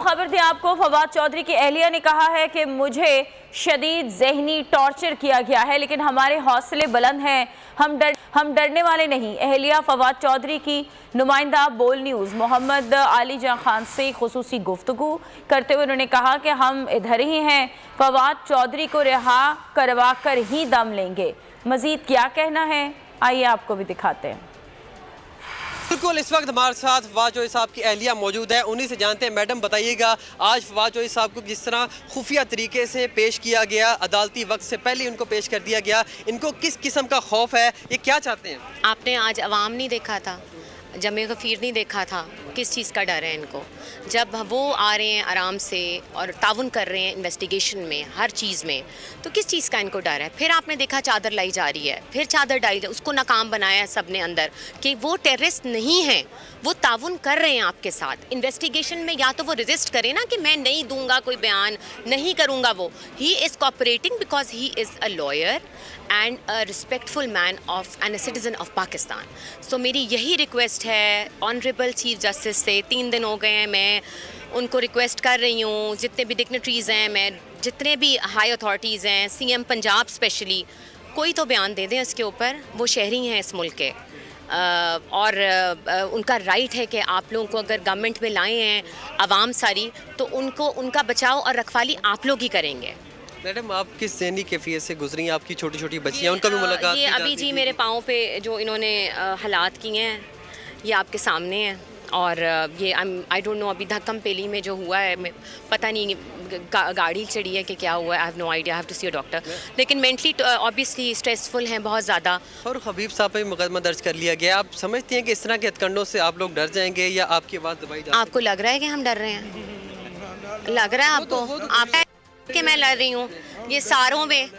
खबर दें आपको, फवाद चौधरी की अहलिया ने कहा है कि मुझे शदीद ज़हनी टॉर्चर किया गया है, लेकिन हमारे हौसले बुलंद हैं, हम डरने वाले नहीं। अहलिया फवाद चौधरी की नुमाइंदा बोल न्यूज़ मोहम्मद आली जां खान से खुसूसी गुफ्तगू करते हुए उन्होंने कहा कि हम इधर ही हैं, फवाद चौधरी को रिहा करवा कर ही दम लेंगे। मजीद क्या कहना है, आइए आपको भी दिखाते हैं। बिल्कुल, इस वक्त हमारे साथ फवाद चौधरी साहब की अहलिया मौजूद है, उन्हीं से जानते हैं। मैडम बताइएगा, आज फवाद चौधरी साहब को जिस तरह खुफिया तरीके से पेश किया गया, अदालती वक्त से पहले उनको पेश कर दिया गया, इनको किस किस्म का खौफ है, ये क्या चाहते हैं? आपने आज अवाम नहीं देखा था, जमे गफीर नहीं देखा था, किस चीज़ का डर है इनको? जब वो आ रहे हैं आराम से और ताउन कर रहे हैं इन्वेस्टिगेशन में, हर चीज़ में, तो किस चीज़ का इनको डर है? फिर आपने देखा चादर लाई जा रही है, फिर चादर डाली, उसको नाकाम बनाया है सब ने अंदर कि वो टेररिस्ट नहीं हैं, वो ताउन कर रहे हैं आपके साथ इन्वेस्टिगेशन में। या तो वो रेजिस्ट करें ना कि मैं नहीं दूंगा कोई बयान, नहीं करूँगा, वो he is cooperating because he is a lawyer and a respectful man of and a citizen of Pakistan. सो मेरी यही रिक्वेस्ट है ऑनरेबल चीफ जस्टिस से, 3 दिन हो गए हैं मैं उनको रिक्वेस्ट कर रही हूँ, जितने भी डिग्नेटरीज़ हैं, मैं जितने भी हाई अथॉरिटीज़ हैं, सीएम पंजाब स्पेशली, कोई तो बयान दे दें इसके ऊपर। वो शहरी हैं इस मुल्क के और उनका राइट है कि आप लोगों को अगर गवर्नमेंट में लाए हैं आवाम सारी, तो उनको उनका बचाव और रखवाली आप लोग ही करेंगे। मैडम, आप किस ज़हनी कैफियत से गुजरी हैं? आपकी छोटी छोटी बच्चियाँ, उनका भी मुलाकात ये अभी जी मेरे पाँव पे जो इन्होंने हालात किए हैं, ये आपके सामने हैं। और ये आई डोंट नो अभी धक्कम पेली में जो हुआ है, पता नहीं गाड़ी चढ़ी है कि क्या हुआ है, I have no idea, I have to see a doctor. लेकिन मेंटली ऑब्वियसली स्ट्रेसफुल हैं बहुत ज़्यादा। और हबीब साहब पे मुकदमा दर्ज कर लिया गया। आप समझते हैं कि इस तरह के हथकंडों से आप लोग डर जाएंगे या आपकी आवाज़ दबाई जाएगी? आपको लग रहा है कि हम डर रहे हैं? लग रहा है आपको? आप कि मैं लड़ रही हूँ? ये सारों में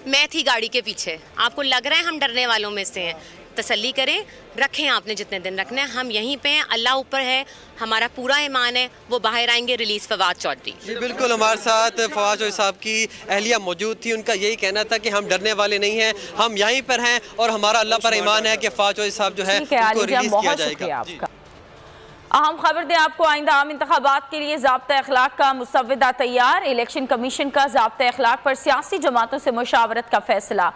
मैं थी गाड़ी के पीछे। आपको लग रहा है हम डरने वालों में से हैं? तसल्ली करें, रखें आपने जितने दिन रखना है, हम यहीं पे हैं, अल्लाह ऊपर है, हमारा पूरा ईमान है, वो बाहर आएंगे। रिलीज फवाद चौधरी। जी बिल्कुल, हमारे साथ फवाद चौधरी साहब की अहलिया मौजूद थी। उनका यही कहना था कि हम डरने वाले नहीं हैं, हम यहीं पर हैं और हमारा अल्लाह पर ईमान है कि फवाद चौधरी साहब जो है उनको रिलीज किया जाएगा। अहम खबर दें आपको, आइंदा आम इंतखाबात के लिए ज़ाब्ता अखलाक का मुसव्वदा तैयार। इलेक्शन कमीशन का ज़ाब्ता अखलाक पर सियासी जमातों से मुशावरत का फैसला।